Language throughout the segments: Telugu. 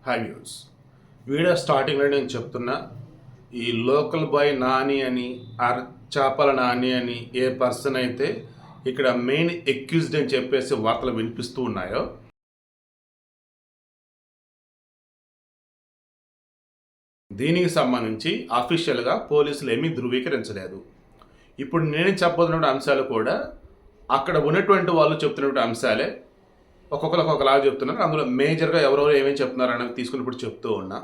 హైవ్యూస్ వీడియో స్టార్టింగ్లో నేను చెప్తున్నా ఈ లోకల్ బాయ్ నాని అని చేపల నాని అని ఏ పర్సన్ అయితే ఇక్కడ మెయిన్ ఎక్యూజ్డ్ అని చెప్పేసి వార్తలు వినిపిస్తూ ఉన్నాయో దీనికి సంబంధించి అఫీషియల్గా పోలీసులు ఏమీ ధృవీకరించలేదు. ఇప్పుడు నేను చెప్పబోతున్న అంశాలు కూడా అక్కడ ఉన్నటువంటి వాళ్ళు చెప్తున్నటువంటి అంశాలే. ఒక్కొక్కరు ఒక్కొక్కలాగా చెప్తున్నారు. అందులో మేజర్గా ఎవరెవరు ఏమేమి చెప్తున్నారు అనేది తీసుకుని ఇప్పుడు చెప్తూ ఉన్నా.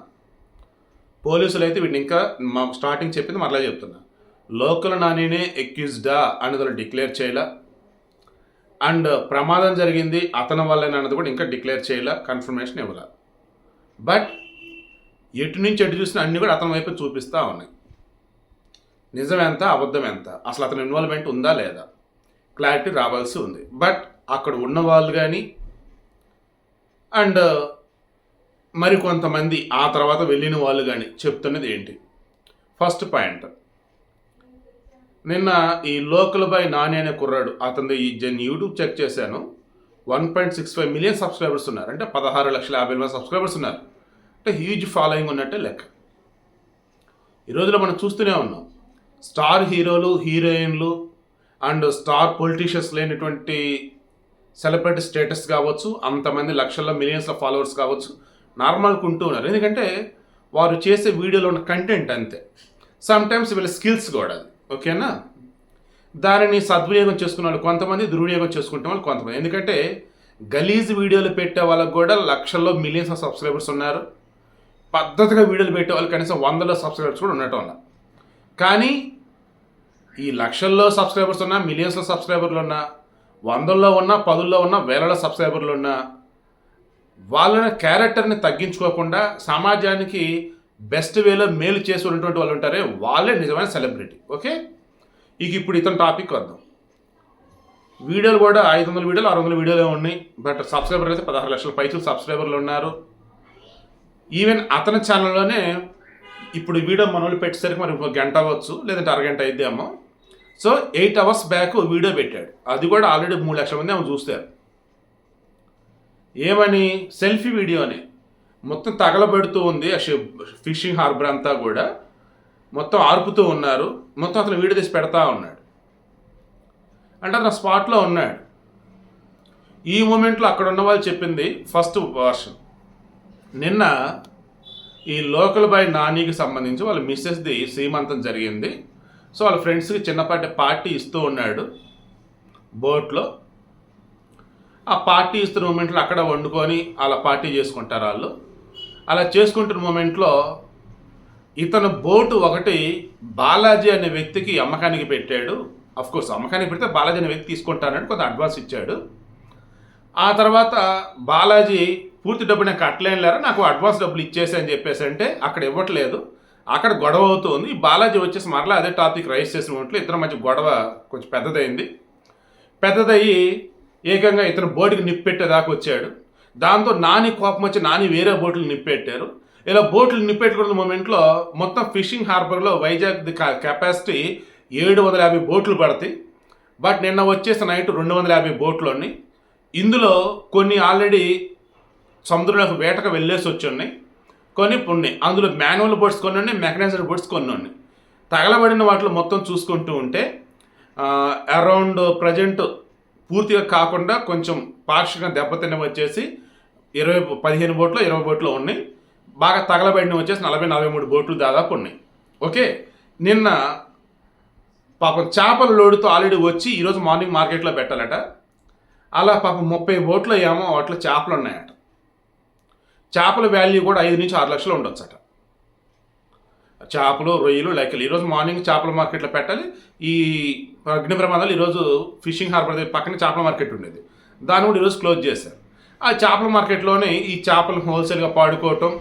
పోలీసులు అయితే వీటిని ఇంకా మా స్టార్టింగ్ చెప్పింది మరలా చెప్తున్నా. లోకల్ నానినే ఎక్యూజ్డా అనేది డిక్లేర్ చేయాల, అండ్ ప్రమాదం జరిగింది అతని వల్లనే అన్నది కూడా ఇంకా డిక్లేర్ చేయాల, కన్ఫర్మేషన్ ఇవ్వాల. బట్ ఎటు నుంచి ఎటు చూసినా అన్నీ కూడా అతని వైపు చూపిస్తూ ఉన్నాయి. నిజం ఎంత అబద్ధం ఎంత, అసలు అతని ఇన్వాల్వ్మెంట్ ఉందా లేదా, క్లారిటీ రావాల్సి ఉంది. బట్ అక్కడ ఉన్న వాళ్ళు కానీ అండ్ మరి కొంతమంది ఆ తర్వాత వెళ్ళిన వాళ్ళు కానీ చెప్తున్నది ఏంటి? ఫస్ట్ పాయింట్, నిన్న ఈ లోకల్ బాయ్ నాని అనే కుర్రాడు, అతని ఈ యూట్యూబ్ చెక్ చేశాను, 1.65 మిలియన్ సబ్స్క్రైబర్స్ ఉన్నారు. అంటే 16,50,000 సబ్స్క్రైబర్స్ ఉన్నారు. అంటే హ్యూజ్ ఫాలోయింగ్ ఉన్నట్టే లెక్క. ఈ రోజులో మనం చూస్తూనే ఉన్నాం, స్టార్ హీరోలు, హీరోయిన్లు అండ్ స్టార్ పొలిటీషియన్స్ లేనటువంటి సెలబ్రిటీ స్టేటస్ కావచ్చు, అంతమంది లక్షల్లో మిలియన్స్లో ఫాలోవర్స్ కావచ్చు, నార్మల్గా ఉంటూ ఉన్నారు. ఎందుకంటే వారు చేసే వీడియోలో ఉన్న కంటెంట్ అంతే, సమ్టైమ్స్ వీళ్ళ స్కిల్స్ కూడా అది, ఓకేనా. దానిని సద్వినియోగం చేసుకునే వాళ్ళు కొంతమంది, దుర్వినియోగం చేసుకుంటే వాళ్ళు కొంతమంది. ఎందుకంటే గలీజ్ వీడియోలు పెట్టే వాళ్ళకు కూడా లక్షల్లో మిలియన్స్ ఆఫ్ సబ్స్క్రైబర్స్ ఉన్నారు. పద్ధతిగా వీడియోలు పెట్టే వాళ్ళు కనీసం 100లో సబ్స్క్రైబర్స్ కూడా ఉండటం వల్ల. కానీ ఈ లక్షల్లో సబ్స్క్రైబర్స్ ఉన్నా, మిలియన్స్లో సబ్స్క్రైబర్లు ఉన్నా, 100లో ఉన్నా, 10లో ఉన్నా, వేలలో సబ్స్క్రైబర్లు ఉన్నా, వాళ్ళని క్యారెక్టర్ని తగ్గించుకోకుండా సమాజానికి బెస్ట్ వేలో మేలు చేసి ఉన్నటువంటి వాళ్ళు ఉంటారే, వాళ్ళే నిజమైన సెలబ్రిటీ. ఓకే, ఇక ఇప్పుడు ఇతని టాపిక్ వద్దాం. వీడియోలు కూడా 500 వీడియోలు, 600 వీడియోలే ఉన్నాయి. బట్ సబ్స్క్రైబర్లు అయితే 16 లక్షల పైసలు సబ్స్క్రైబర్లు ఉన్నారు. ఈవెన్ అతని ఛానల్లోనే ఇప్పుడు వీడియో మన వాళ్ళు పెట్టేసరికి మరి ఒక గంట అవ్వచ్చు, లేదంటే అరగంట అయిద్దేమో. సో 8 అవర్స్ బ్యాక్ వీడియో పెట్టాడు. అది కూడా ఆల్రెడీ 3 లక్షల మంది ఆమె చూస్తారు. ఏమని? సెల్ఫీ వీడియోని మొత్తం తగలబెడుతూ ఉంది. ఆ ఫిషింగ్ హార్బర్ అంతా కూడా మొత్తం ఆర్పుతూ ఉన్నారు. మొత్తం అతను వీడియో తీసి పెడతా ఉన్నాడు. అంటే అతను స్పాట్లో ఉన్నాడు. ఈ మూమెంట్లో అక్కడ ఉన్న వాళ్ళు చెప్పింది ఫస్ట్ వర్షన్. నిన్న ఈ లోకల్ బాయ్ నానికి సంబంధించి వాళ్ళ మిస్సెస్ది సీమంతం జరిగింది. సో వాళ్ళ ఫ్రెండ్స్కి చిన్నపాటి పార్టీ ఇస్తూ ఉన్నాడు బోట్లో. ఆ పార్టీ ఇస్తున్న మూమెంట్లో అక్కడ వండుకొని అలా పార్టీ చేసుకుంటారు వాళ్ళు. అలా చేసుకుంటున్న మూమెంట్లో ఇతను బోటు ఒకటి బాలాజీ అనే వ్యక్తికి అమ్మకానికి పెట్టాడు. అఫ్కోర్స్ అమ్మకానికి పెడితే బాలాజీ అనే వ్యక్తి తీసుకుంటానని కొంత అడ్వాన్స్ ఇచ్చాడు. ఆ తర్వాత బాలాజీ పూర్తి డబ్బు నాకు కట్టలేని లేరా, నాకు అడ్వాన్స్ డబ్బులు ఇచ్చేసి అని చెప్పేసి అంటే అక్కడ ఇవ్వట్లేదు. అక్కడ గొడవ అవుతుంది. బాలాజీ వచ్చేసి మరలా అదే టాపిక్ రైజ్ చేసిన మూమెంట్లో ఇద్దరి మధ్య గొడవ కొంచెం పెద్దదైంది. పెద్దదయ్యి ఏకంగా ఇతను బోటుకి నిప్పెట్టేదాకా వచ్చాడు. దాంతో నాని కోపం వచ్చి నాని వేరే బోట్లు నిప్పెట్టారు. ఇలా బోట్లు నిప్పెట్టుకున్న మూమెంట్లో మొత్తం ఫిషింగ్ హార్బర్లో వైజాగ్ కెపాసిటీ 750 బోట్లు పడతాయి. బట్ నిన్న వచ్చేసి నైట్ 250 బోట్లు ఉన్నాయి. ఇందులో కొన్ని ఆల్రెడీ సముద్రంలోకి వేటకు వెళ్ళేసి వచ్చి ఉన్నాయి, కొన్ని ఉన్నాయి. అందులో మాన్యువల్ బోట్స్ కొన్ని ఉన్నాయి, మెకనైజ్డ్ బోట్స్ కొన్ని ఉన్నాయి. తగలబడిన వాటిలో మొత్తం చూసుకుంటూ ఉంటే అరౌండ్ ప్రజెంట్ పూర్తిగా కాకుండా కొంచెం పార్షికంగా దెబ్బతిన్న వచ్చేసి 15 బోట్లు 20 బోట్లు ఉన్నాయి. బాగా తగలబడిన వచ్చేసి 40-43 బోట్లు దాదాపు ఉన్నాయి. ఓకే, నిన్న పాపం చేపల లోడుతో ఆల్రెడీ వచ్చి ఈరోజు మార్నింగ్ మార్కెట్లో పెట్టాలట. అలా పాపం 30 బోట్లు ఏమో వాటిలో చేపలు ఉన్నాయట. చేపల వాల్యూ కూడా 5 నుంచి 6 లక్షలు ఉండొచ్చట. చేపలు, రొయ్యలు, లెక్కలు ఈరోజు మార్నింగ్ చేపల మార్కెట్లో పెట్టాలి. ఈ అగ్ని ప్రమాదాలు ఈరోజు ఫిషింగ్ హార్బర్ దగ్గర పక్కన చేపల మార్కెట్ ఉండేది, దాన్ని కూడా ఈరోజు క్లోజ్ చేశారు. ఆ చేపల మార్కెట్లోనే ఈ చేపలను హోల్సేల్గా పాడుకోవటం,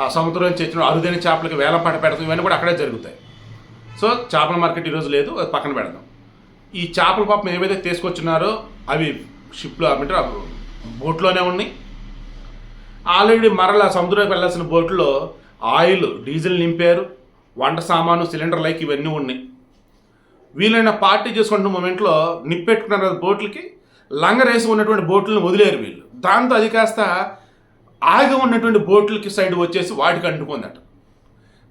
ఆ సముద్రం తెచ్చిన అరుదైన చేపలకి వేలం పాట పెడతాం, ఇవన్నీ కూడా అక్కడే జరుగుతాయి. సో చేపల మార్కెట్ ఈరోజు లేదు, అది పక్కన పెడదాం. ఈ చేపల పాపం ఏవైతే తీసుకొచ్చున్నారో అవి షిప్లో అంటే బోట్లోనే ఉన్నాయి. ఆల్రెడీ మరలా సముద్రంలోకి వెళ్ళాల్సిన బోట్లో ఆయిల్, డీజిల్ నింపారు, వంట సామాను, సిలిండర్ లైక్ ఇవన్నీ ఉన్నాయి. వీళ్ళైనా పార్టీ చేసుకుంటున్న మూమెంట్లో నిప్పెట్టుకున్నారు బోట్లకి, లంగరేసి ఉన్నటువంటి బోట్లను వదిలేరు వీళ్ళు. దాంతో అది కాస్త ఆగి ఉన్నటువంటి బోట్లకి సైడ్ వచ్చేసి వాటికి అంటుకుందట.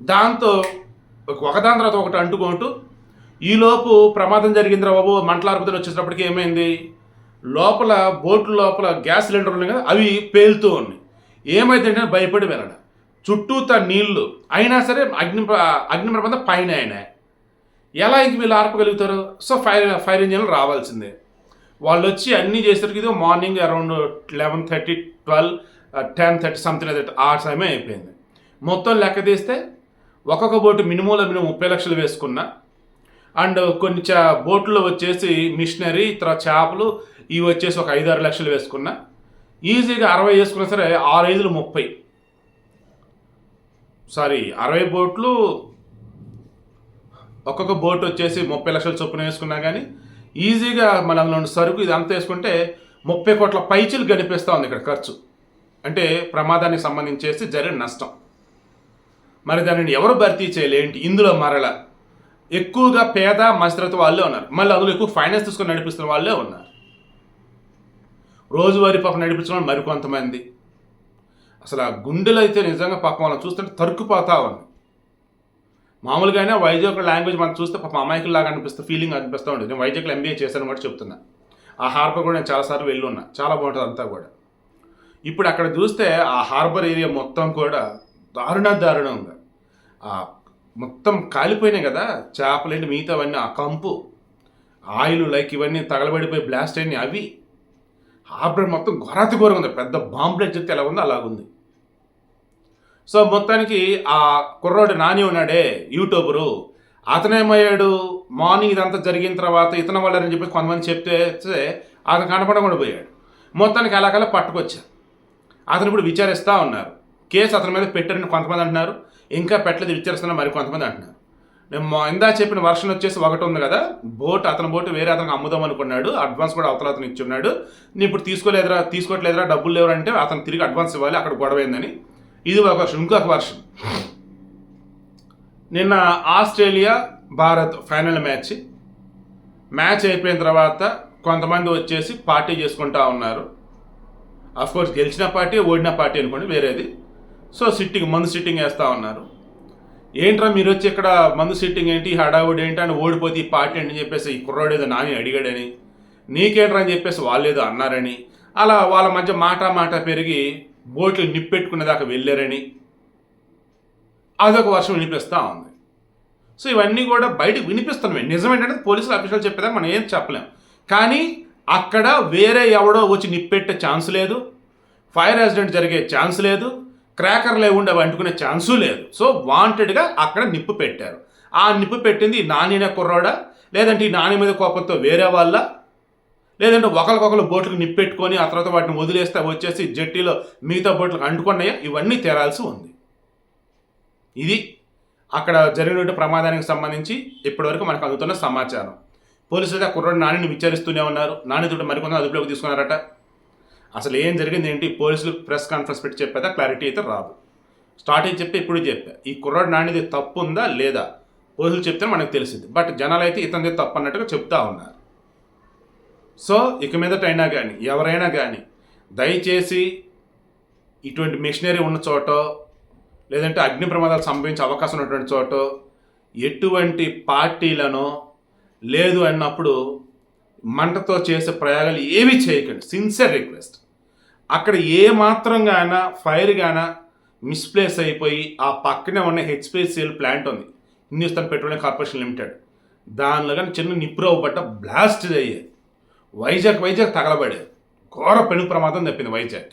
దాంతో ఒకదాని తర్వాత ఒకటి అంటుకుంటూ ఈలోపు ప్రమాదం జరిగిందిరా బాబు మంటలార్పుతో వచ్చేటప్పటికి ఏమైంది, లోపల బోట్ల లోపల గ్యాస్ సిలిండర్లు ఉన్నాయి కదా అవి పేలుతూ ఉన్నాయి. ఏమైందంటే భయపడి వెళ్ళడం, చుట్టూత నీళ్లు అయినా సరే అగ్ని ప్రమాదం పైన అయినా ఎలా ఇంక వీళ్ళు ఆర్పగలుగుతారు? సో ఫైర్ ఇంజన్లు రావాల్సిందే. వాళ్ళు వచ్చి అన్నీ చేసేసరికి ఇది మార్నింగ్ అరౌండ్ 11:30, 12, 10:30 సంథింగ్ అదే ఆ సమయం అయిపోయింది. మొత్తం లెక్క తీస్తే ఒక్కొక్క బోటు మినిమం 30 లక్షలు వేసుకున్నా, అండ్ కొన్ని బోట్లో వచ్చేసి మిషనరీ తర్వాత చేపలు ఇవి వచ్చేసి ఒక 5-6 లక్షలు వేసుకున్నా, ఈజీగా 60 వేసుకున్నా సరే 6-5 30, 60 బోట్లు ఒక్కొక్క బోట్ వచ్చేసి 30 లక్షల చొప్పున వేసుకున్నా కానీ ఈజీగా మన అందులో సరుకు ఇదంతా వేసుకుంటే 30 కోట్ల పైచీలు కనిపిస్తూ ఉంది ఇక్కడ ఖర్చు. అంటే ప్రమాదానికి సంబంధించేసి జరిగిన నష్టం. మరి దానిని ఎవరు భర్తీ చేయలేంటి? ఇందులో మరల ఎక్కువగా పేద మధ్యతరగతి వాళ్ళే ఉన్నారు, మళ్ళీ అందులో ఎక్కువ ఫైనాన్స్ తీసుకొని నడిపిస్తున్న వాళ్ళే ఉన్నారు. రోజువారీ పాపం నడిపించడం మరికొంతమంది. అసలు ఆ గుండెలు అయితే నిజంగా పాపం వాళ్ళని చూస్తుంటే తరుక్కుపోతా ఉంది. మామూలుగానే వైజాగ్ లాంగ్వేజ్ మనం చూస్తే పాపం అమాయకుల్లాగా ఫీలింగ్ అనిపిస్తూ ఉంటుంది. నేను వైజాగ్లో MBA చేశాను కూడా చెప్తున్నా. ఆ హార్బర్ కూడా నేను చాలాసార్లు వెళ్ళి ఉన్నా, చాలా బాగుంటుంది అంతా కూడా. ఇప్పుడు అక్కడ చూస్తే ఆ హార్బర్ ఏరియా మొత్తం కూడా దారుణంగా మొత్తం కాలిపోయినాయి కదా చేపలేంటి మిగతావన్నీ, ఆ కంపు ఆయిల్ లైక్ ఇవన్నీ తగలబడిపోయి బ్లాస్ట్ అయినాయి. అవి హార్బర్ మొత్తం ఘోరంగా ఉంది, పెద్ద బాంబ్లెట్ చెప్తే ఎలా ఉందో అలాగుంది. సో మొత్తానికి ఆ కుర్రోడు నాని ఉన్నాడే యూట్యూబరు, అతనేమయ్యాడు మార్నింగ్ ఇదంతా జరిగిన తర్వాత ఇతను వాళ్ళని చెప్పి కొంతమంది చెప్తే అతను కనపడకుండా పోయాడు. మొత్తానికి అలాగలా పట్టుకొచ్చారు. అతను ఇప్పుడు విచారిస్తూ ఉన్నారు. కేసు అతని మీద పెట్టారని కొంతమంది అంటున్నారు, ఇంకా పెట్టలేదు విచారిస్తున్నా మరి కొంతమంది అంటున్నారు. నేను ఇందా చెప్పిన వర్షన్ వచ్చేసి ఒకటి ఉంది కదా, అతని బోటు వేరే అతనికి అమ్ముదాం అనుకున్నాడు, అడ్వాన్స్ కూడా అవతల అతను ఇచ్చున్నాడు, నేను ఇప్పుడు తీసుకోవట్లేదురా డబ్బులు లేవరంటే అతను తిరిగి అడ్వాన్స్ ఇవ్వాలి, అక్కడ గొడవైందని. ఇది ఒక వర్షన్. ఇంకొక వర్షన్, నిన్న ఆస్ట్రేలియా భారత్ ఫైనల్ మ్యాచ్ అయిపోయిన తర్వాత కొంతమంది వచ్చేసి పార్టీ చేసుకుంటా ఉన్నారు. అఫ్కోర్స్ గెలిచిన పార్టీ ఓడిన పార్టీ అనుకోండి వేరేది. సో మందు సిట్టింగ్ వేస్తూ ఉన్నారు. ఏంట్రా మీరు వచ్చి ఇక్కడ మందు సిట్టింగ్ ఏంటి, హడావుడి ఏంటి అని, ఓడిపోతే ఈ పార్టీ అని చెప్పేసి ఈ కుర్రాడేదో నాని అడిగాడని, నీకేంట్రా అని చెప్పేసి వాళ్ళేదో అన్నారని, అలా వాళ్ళ మధ్య మాట పెరిగి బోట్లు నిప్పెట్టుకునేదాకా వెళ్ళారని అదొక వర్షం వినిపిస్తూ ఉంది. సో ఇవన్నీ కూడా బయటకు వినిపిస్తున్నాయి. నిజమేంటంటే పోలీసులు అఫీషియల్ చెప్పేదాకా మనం ఏం చెప్పలేం. కానీ అక్కడ వేరే ఎవడో వచ్చి నిప్పెట్టే ఛాన్స్ లేదు, ఫైర్ యాక్సిడెంట్ జరిగే ఛాన్స్ లేదు, క్రాకర్లే ఉండి అవి అంటుకునే ఛాన్సు లేదు. సో వాంటెడ్గా అక్కడ నిప్పు పెట్టారు. ఆ నిప్పు పెట్టింది ఈ నానినే కుర్రాడా, లేదంటే ఈ నాని మీద కోపంతో వేరే వాళ్ళ, లేదంటే ఒకరికొకరు బోట్లకు నిప్పెట్టుకొని ఆ తర్వాత వాటిని వదిలేస్తే వచ్చేసి జట్టీలో మిగతా బోట్లకు అంటుకున్నాయా, ఇవన్నీ తేరాల్సి ఉంది. ఇది అక్కడ జరిగిన ప్రమాదానికి సంబంధించి ఇప్పటివరకు మనకు అందుతున్న సమాచారం. పోలీసులు ఆ కుర్రాడు నానిని విచారిస్తూనే ఉన్నారు. నానితో మరికొంత అదుపులోకి తీసుకున్నారట. అసలు ఏం జరిగింది ఏంటి, పోలీసులు ప్రెస్ కాన్ఫరెన్స్ పెట్టి చెప్పేదా క్లారిటీ అయితే రాదు. స్టార్టింగ్ చెప్పి ఇప్పుడు చెప్పా, ఈ కుర్రాడు నానిది తప్పు ఉందా లేదా పోలీసులు చెప్తే మనకు తెలిసింది. బట్ జనాలు అయితే ఇతనిది తప్పు అన్నట్టుగా చెప్తా ఉన్నారు. సో ఇక మీదట అయినా కానీ ఎవరైనా కానీ దయచేసి ఇటువంటి మిషనరీ ఉన్న చోట, లేదంటే అగ్ని ప్రమాదాలు సంభవించే అవకాశం ఉన్నటువంటి చోట ఎటువంటి పార్టీలను లేదు అన్నప్పుడు మంటతో చేసే ప్రయోగాలు ఏవి చేయకండి. Sincere request. అక్కడ ఏ మాత్రంగానా ఫైర్ గానా మిస్ప్లేస్ అయిపోయి ఆ పక్కనే ఉన్న HPCL ప్లాంట్ ఉంది, హిందుస్థాన్ పెట్రోలియం కార్పొరేషన్ లిమిటెడ్, దానిలో కానీ చిన్న నిప్పురవ్వ పట్ట బ్లాస్ట్ అయ్యేది. వైజాగ్ తగలబడేది. ఘోర పెను ప్రమాదం తప్పింది వైజాగ్.